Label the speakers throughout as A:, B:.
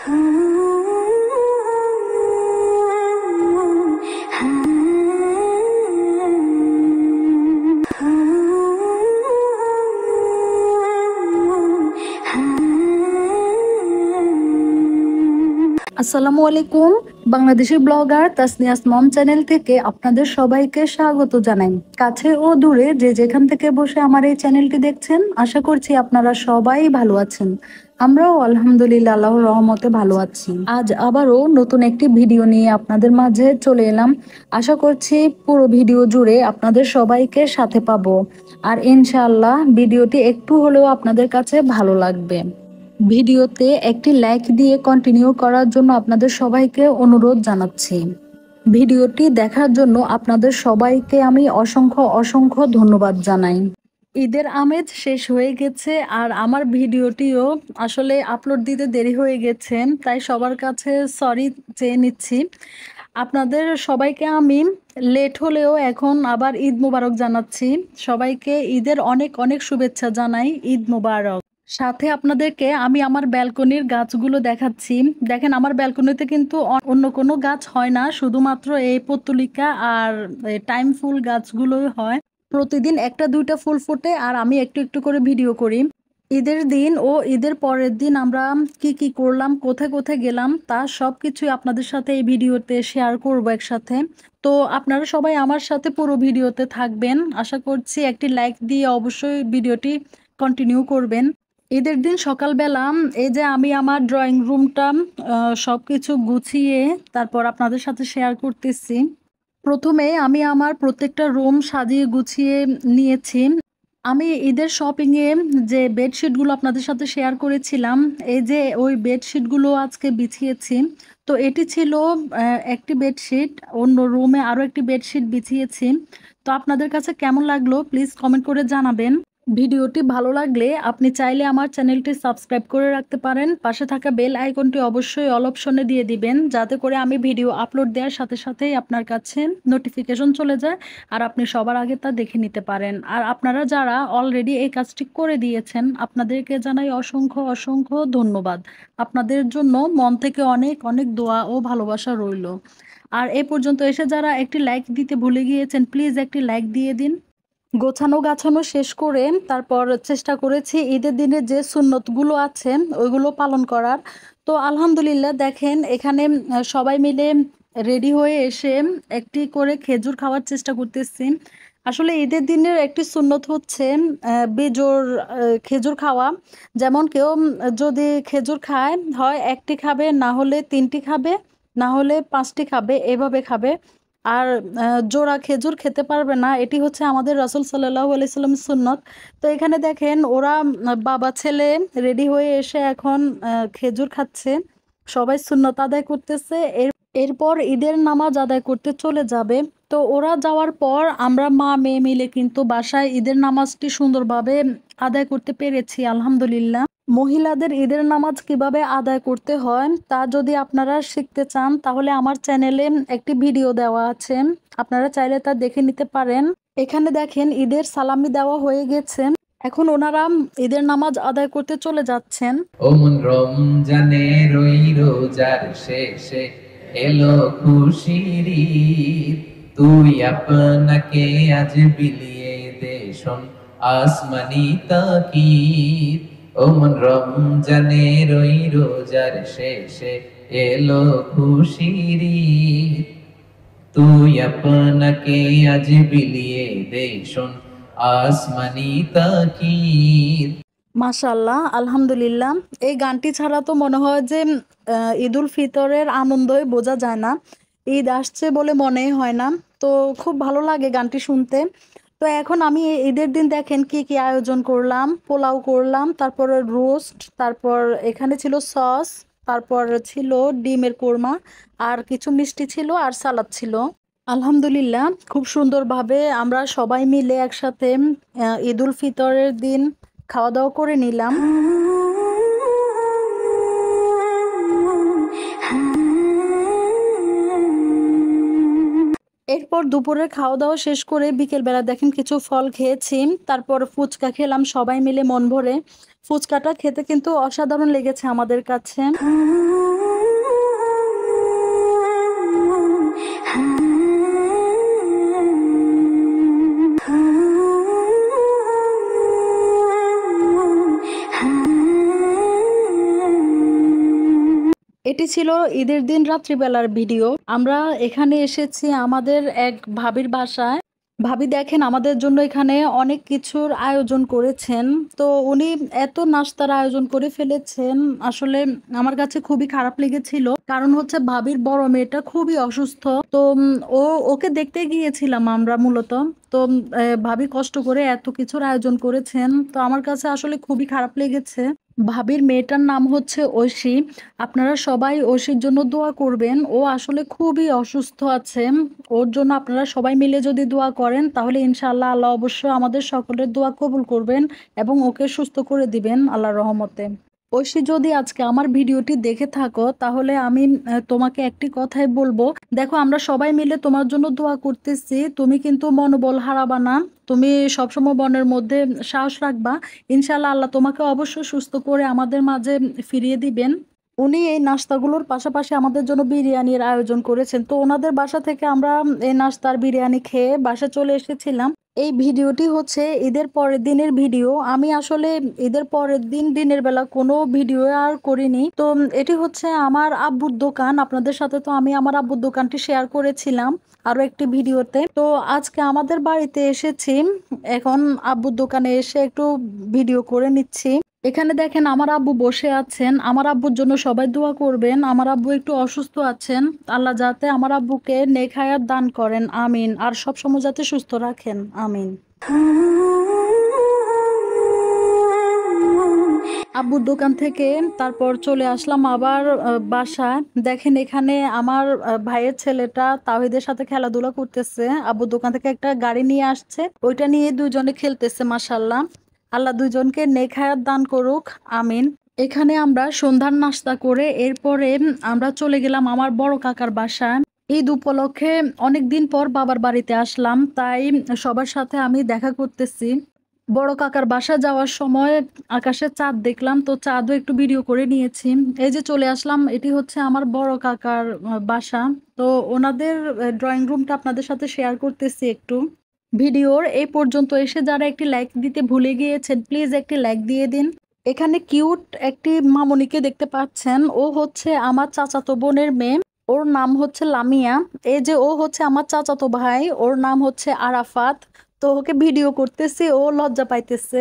A: আসসালামু আলাইকুম। বাংলাদেশের ব্লগার তাসনিয়াস মম চ্যানেল থেকে আপনাদের সবাইকে স্বাগত জানাই। কাছে ও দূরে যে যেখান থেকে বসে আমার এই চ্যানেলটি দেখছেন, আশা করছি আপনারা সবাই ভালো আছেন। আমরাও আলহামদুলিল্লাহ আল্লাহর রহমতে ভালো আছি। আজ আবারও নতুন একটি ভিডিও নিয়ে আপনাদের মাঝে চলে এলাম। আশা করছি পুরো ভিডিও জুড়ে আপনাদের সবাইকে সাথে পাবো, আর ইনশাআল্লাহ ভিডিওটি একটু হলেও আপনাদের কাছে ভালো লাগবে। ভিডিওতে একটি লাইক দিয়ে কন্টিনিউ করার জন্য আপনাদের সবাইকে অনুরোধ জানাচ্ছি। ভিডিওটি দেখার জন্য আপনাদের সবাইকে আমি অসংখ্য অসংখ্য ধন্যবাদ জানাই। ঈদের আমেজ শেষ হয়ে গেছে, আর আমার ভিডিওটিও আসলে আপলোড দিতে দেরি হয়ে গেছে, তাই সবার কাছে সরি চেয়ে নিচ্ছি। আপনাদের সবাইকে আমি লেট হলেও এখন আবার ঈদ মোবারক জানাচ্ছি। সবাইকে ঈদের অনেক অনেক শুভেচ্ছা জানাই। ঈদ মোবারক। সাথে আপনাদেরকে আমি আমার ব্যালকনির গাছগুলো দেখাচ্ছি। দেখেন, আমার ব্যালকনিতে কিন্তু অন্য কোনো গাছ হয় না, শুধুমাত্র এই পত্তলিকা আর টাইম ফুল গাছগুলোই হয়। প্রতিদিন একটা দুইটা ফুল ফোটে, আর আমি একটু একটু করে ভিডিও করি। ঈদের দিন ও ঈদের পরের দিন আমরা কি কি করলাম, কোথায় কোথায় গেলাম, তা সব কিছুই আপনাদের সাথে এই ভিডিওতে শেয়ার করব একসাথে। তো আপনারা সবাই আমার সাথে পুরো ভিডিওতে থাকবেন। আশা করছি একটি লাইক দিয়ে অবশ্যই ভিডিওটি কন্টিনিউ করবেন। ঈদের দিন সকালবেলা এই যে আমি আমার ড্রয়িং রুমটা সব কিছু গুছিয়ে তারপর আপনাদের সাথে শেয়ার করতেছি। প্রথমে আমি আমার প্রত্যেকটা রুম সাজিয়ে গুছিয়ে নিয়েছি। আমি ঈদের শপিংয়ে যে বেডশিটগুলো আপনাদের সাথে শেয়ার করেছিলাম, এই যে ওই বেডশিটগুলো আজকে বিছিয়েছি। তো এটি ছিল একটি বেডশিট, অন্য রুমে আরও একটি বেডশিট বিছিয়েছি। তো আপনাদের কাছে কেমন লাগলো প্লিজ কমেন্ট করে জানাবেন। ভিডিওটি ভালো লাগলে আপনি চাইলে আমার চ্যানেলটি সাবস্ক্রাইব করে রাখতে পারেন। পাশে থাকা বেল আইকনটি অবশ্যই অল অপশনে দিয়ে দিবেন, যাতে করে আমি ভিডিও আপলোড দেওয়ার সাথে সাথেই আপনার কাছে নোটিফিকেশন চলে যায়, আর আপনি সবার আগে তা দেখে নিতে পারেন। আর আপনারা যারা অলরেডি এই কাজটি করে দিয়েছেন, আপনাদেরকে জানাই অসংখ্য অসংখ্য ধন্যবাদ। আপনাদের জন্য মন থেকে অনেক অনেক দোয়া ও ভালোবাসা রইল। আর এ পর্যন্ত এসে যারা একটি লাইক দিতে ভুলে গিয়েছেন, প্লিজ একটি লাইক দিয়ে দিন। গোছানো গাছানো শেষ করে তারপর চেষ্টা করেছি ঈদের দিনে যে সুন্নতগুলো আছে ওইগুলো পালন করার। তো আলহামদুলিল্লাহ দেখেন, এখানে সবাই মিলে রেডি হয়ে এসে একটি করে খেজুর খাওয়ার চেষ্টা করতেছি। আসলে ঈদের দিনের একটি সুন্নত হচ্ছে বেজোড় খেজুর খাওয়া। যেমন কেউ যদি খেজুর খায়, হয় একটি খাবে, না হলে তিনটি খাবে, না হলে পাঁচটি খাবে, এভাবে খাবে। আর জোড়া খেজুর খেতে পারবে না। এটি হচ্ছে আমাদের রাসূল সাল্লাল্লাহু আলাইহি সাল্লামের সুন্নত। তো এখানে দেখেন ওরা বাবা ছেলে রেডি হয়ে এসে এখন খেজুর খাচ্ছে, সবাই সুন্নত আদায় করতেছে। এরপর ঈদের নামাজ আদায় করতে চলে যাবে। তো ওরা যাওয়ার পর আমরা মা মেয়ে মিলে কিন্তু বাসায় ঈদের নামাজটি সুন্দরভাবে আদায় করতে পেরেছি আলহামদুলিল্লাহ। মহিলাদের ঈদের নামাজ কিভাবে আদায় করতে হয় তা যদি আপনারা শিখতে চান, তাহলে আমার চ্যানেলে একটি ভিডিও দেওয়া আছে, আপনারা চাইলে তা দেখে নিতে পারেন। এখানে দেখেন ঈদের সালামি দেওয়া হয়ে গেছে, এখন ওনারা ঈদের নামাজ আদায় করতে চলে যাচ্ছেন।
B: ওমন রমজানের ওই রোজার শেষে এলো খুশির ঈদ, তুই আপনাকে আজ বিলিয়ে দে শোন আসমানি তাকিদ। ওমন রমজানের ওই রোজার শেষে এলো খুশির ঈদ, তুই আপনাকে আজ বিলিয়ে দে শোন আসমানি তাকিদ।
A: মাশাআল্লাহ, আলহামদুলিল্লাহ। এই গানটি ছাড়া তো মনে হয় যে ঈদুল ফিতরের আনন্দই বোঝা যায় না, ঈদ আসছে বলে মনেই হয় না। তো খুব ভালো লাগে গানটি শুনতে। তো এখন আমি ঈদের দিন দেখেন কি কি আয়োজন করলাম। পোলাও করলাম, তারপরে রোস্ট, তারপর এখানে ছিল সস, তারপর ছিল ডিমের কোরমা, আর কিছু মিষ্টি ছিল, আর সালাদ ছিল। আলহামদুলিল্লাহ, খুব সুন্দরভাবে আমরা সবাই মিলে একসাথে ঈদুল ফিতরের দিন খাওয়া দাওয়া করে নিলাম। এরপর দুপুরে খাওয়া দাওয়া শেষ করে বিকেলবেলা দেখেন কিছু ফল খেয়েছি, তারপর ফুচকা খেলাম সবাই মিলে মন ভরে। ফুচকাটা খেতে কিন্তু অসাধারণ লেগেছে আমাদের কাছে। এটি ছিল ঈদের দিন রাত্রিবেলার ভিডিও। আমরা এখানে এসেছি আমাদের এক ভাবির বাসায়। ভাবি দেখেন আমাদের জন্য এখানে অনেক কিছুর আয়োজন করেছেন। তো উনি এত নাস্তার আয়োজন করে ফেলেছেন, আসলে আমার কাছে খুবই খারাপ লেগেছিল। কারণ হচ্ছে ভাবির বড় মেয়েটা খুবই অসুস্থ। তো ও ওকে দেখতে গিয়েছিলাম আমরা মূলত। তো ভাবি কষ্ট করে এত কিছুর আয়োজন করেছেন, তো আমার কাছে আসলে খুবই খারাপ লেগেছে। ভাবির মেয়েটার নাম হচ্ছে ঐশী। আপনারা সবাই ঐশীর জন্য দোয়া করবেন। ও আসলে খুবই অসুস্থ আছে। ওর জন্য আপনারা সবাই মিলে যদি দোয়া করেন তাহলে ইনশাআল্লাহ আল্লাহ অবশ্যই আমাদের সকলের দোয়া কবুল করবেন এবং ওকে সুস্থ করে দিবেন আল্লাহর রহমতে। ঐশী, যদি আজকে আমার ভিডিওটি দেখে থাকো তাহলে আমি তোমাকে একটি কথাই বলবো। দেখো, আমরা সবাই মিলে তোমার জন্য দোয়া করতেছি, তুমি কিন্তু মনোবল হারাবা না। তুমি সবসময় মনের মধ্যে সাহস রাখবা। ইনশাআল্লাহ আল্লাহ তোমাকে অবশ্যই সুস্থ করে আমাদের মাঝে ফিরিয়ে দিবেন। উনি এই নাস্তাগুলোর পাশাপাশি আমাদের জন্য বিরিয়ানির আয়োজন করেছেন। তো ওনাদের বাসা থেকে আমরা এই নাস্তার বিরিয়ানি খেয়ে বাসা চলে এসেছিলাম। এই ভিডিওটি হচ্ছে ঈদের পরের দিনের ভিডিও। আমি আসলে ঈদের পরের দিন দিনের বেলা কোনো ভিডিও আর করিনি। তো এটি হচ্ছে আমার আব্বুর দোকান। আপনাদের সাথে তো আমি আমার আব্বুর দোকানটি শেয়ার করেছিলাম আরো একটি ভিডিওতে। তো আজকে আমাদের বাড়িতে এসেছি, এখন আব্বুর দোকানে এসে একটু ভিডিও করে নিচ্ছি। এখানে দেখেন আমার আব্বু বসে আছেন। আমার আব্বুর জন্য সবাই দোয়া করবেন। আমার আব্বু একটু অসুস্থ আছেন, আল্লাহ যাতে আমার আব্বুকে নেক হায়াত দান করেন, আমিন। আর সবসময় যাতে সুস্থ রাখেন, আমিন। আব্বুর দোকান থেকে তারপর চলে আসলাম আবার বাসায়। দেখেন এখানে আমার ভাইয়ের ছেলেটা তাওহিদের সাথে খেলাধুলা করতেছে। আব্বুর দোকান থেকে একটা গাড়ি নিয়ে আসছে, ওইটা নিয়ে দুজনে খেলতেছে। মাশাআল্লাহ, আল্লাহ দুজনকে নেক হায়াত দান করুক, আমিন। এখানে আমরা সন্ধ্যার নাস্তা করে এরপরে আমরা চলে গেলাম আমার বড় কাকার বাসায়। ঈদ উপলক্ষে অনেক দিন পর বাবার বাড়িতে আসলাম, তাই সবার সাথে আমি দেখা করতেছি। বড় কাকার বাসা যাওয়ার সময় আকাশে চাঁদ দেখলাম, তো চাঁদও একটু ভিডিও করে নিয়েছি। এই যে চলে আসলাম, এটি হচ্ছে আমার বড় কাকার বাসা। তো ওনাদের ড্রয়িং রুমটা আপনাদের সাথে শেয়ার করতেছি একটু। ভিডিওর এই পর্যন্ত এসে যারা একটি লাইক দিতে ভুলে গিয়েছেন, প্লিজ একটি লাইক দিয়ে দিন। এখানে কিউট একটি মামুনিকে দেখতে পাচ্ছেন, ও হচ্ছে আমার চাচাতো বোনের মেয়ে। ওর নাম হচ্ছে লামিয়া। এই যে ও হচ্ছে আমার চাচাতো ভাই, ওর নাম হচ্ছে আরাফাত। তো ওকে ভিডিও করতেছি, ও লজ্জা পাইতেছে।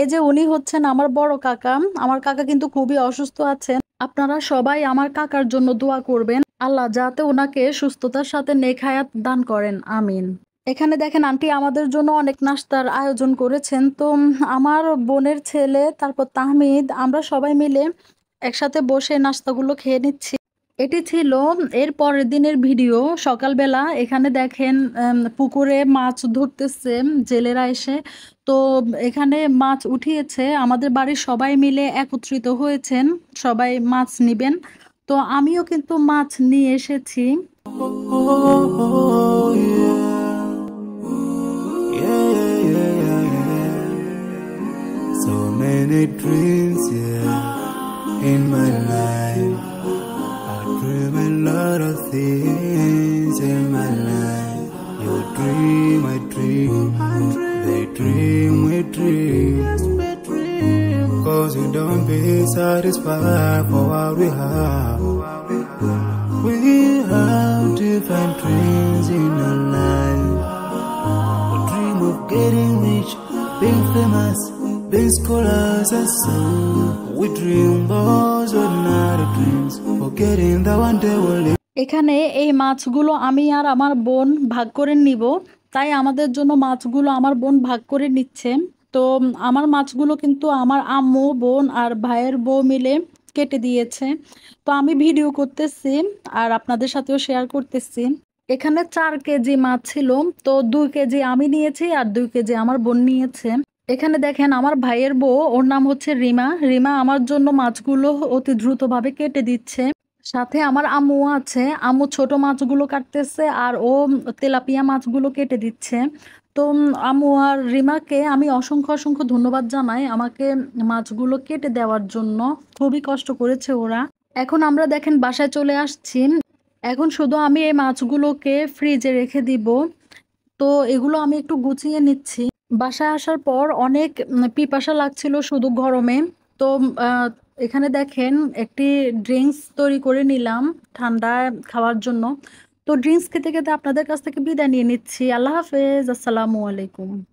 A: এই যে উনি হচ্ছেন আমার বড় কাকা। আমার কাকা কিন্তু খুবই অসুস্থ আছেন। আপনারা সবাই আমার কাকার জন্য দোয়া করবেন, আল্লাহ যাতে ওনাকে সুস্থতার সাথে নেক হায়াত দান করেন, আমিন। এখানে দেখেন আন্টি আমাদের জন্য অনেক নাস্তার আয়োজন করেছেন। তো আমার বোনের ছেলে, তারপর তাহমিদ, আমরা সবাই মিলে একসাথে বসে নাস্তাগুলো খেয়ে নিচ্ছি। এটি ছিল এর পরের দিনের ভিডিও। সকালবেলা এখানে দেখেন পুকুরে মাছ ধরতেছে জেলেরা এসে। তো এখানে মাছ উঠিয়েছে, আমাদের বাড়ির সবাই মিলে একত্রিত হয়েছেন, সবাই মাছ নিবেন। তো আমিও কিন্তু মাছ নিয়ে এসেছি।
C: Oh, yeah. Yeah, yeah, yeah, yeah. So many dreams, yeah, in my life. I dream a lot of things in my life. You dream, I dream. They dream, we dream. Cause we don't be satisfied for what we have. We have different dreams in our life. We dream of getting rich, being famous, being scholars and so. We dream those ordinary dreams, forgetting that one day we'll live.
A: এখানে এই মাছগুলো আমি আর আমার বোন ভাগ করে নিব, তাই আমাদের জন্য মাছগুলো আমার বোন ভাগ করে নিচ্ছে। তো আমার মাছগুলো কিন্তু আমার আম্মু, বোন আর ভাইয়ের বউ মিলে কেটে দিয়েছে। তো আমি ভিডিও করতেছি আর আপনাদের সাথেও শেয়ার করতেছি। এখানে 4 কেজি মাছ ছিল, তো 2 কেজি আমি নিয়েছি আর 2 কেজি আমার বোন নিয়েছে। এখানে দেখেন আমার ভাইয়ের বউ, ওর নাম হচ্ছে রিমা। রিমা আমার জন্য মাছগুলো অতি দ্রুতভাবে কেটে দিচ্ছে। সাথে আমার আম্মু আছে, আম্মু ছোট মাছগুলো কাটতেছে আর ও তেলাপিয়া মাছগুলো কেটে দিচ্ছে। তো আম্মু আর রিমাকে আমি অসংখ্য অসংখ্য ধন্যবাদ জানাই আমাকে মাছগুলো কেটে দেওয়ার জন্য। খুবই কষ্ট করেছে ওরা। এখন আমরা দেখেন বাসায় চলে আসছি। এখন শুধু আমি এই মাছগুলোকে ফ্রিজে রেখে দিব। তো এগুলো আমি একটু গুছিয়ে নিচ্ছি। বাসায় আসার পর অনেক পিপাসা লাগছিল শুধু গরমে। তো এখানে দেখেন একটি ড্রিঙ্কস তৈরি করে নিলাম ঠান্ডা খাওয়ার জন্য। তো ড্রিঙ্কস খেতে খেতে আপনাদের কাছ থেকে বিদায় নিয়ে নিচ্ছি। আল্লাহ হাফেজ, আসসালামু আলাইকুম।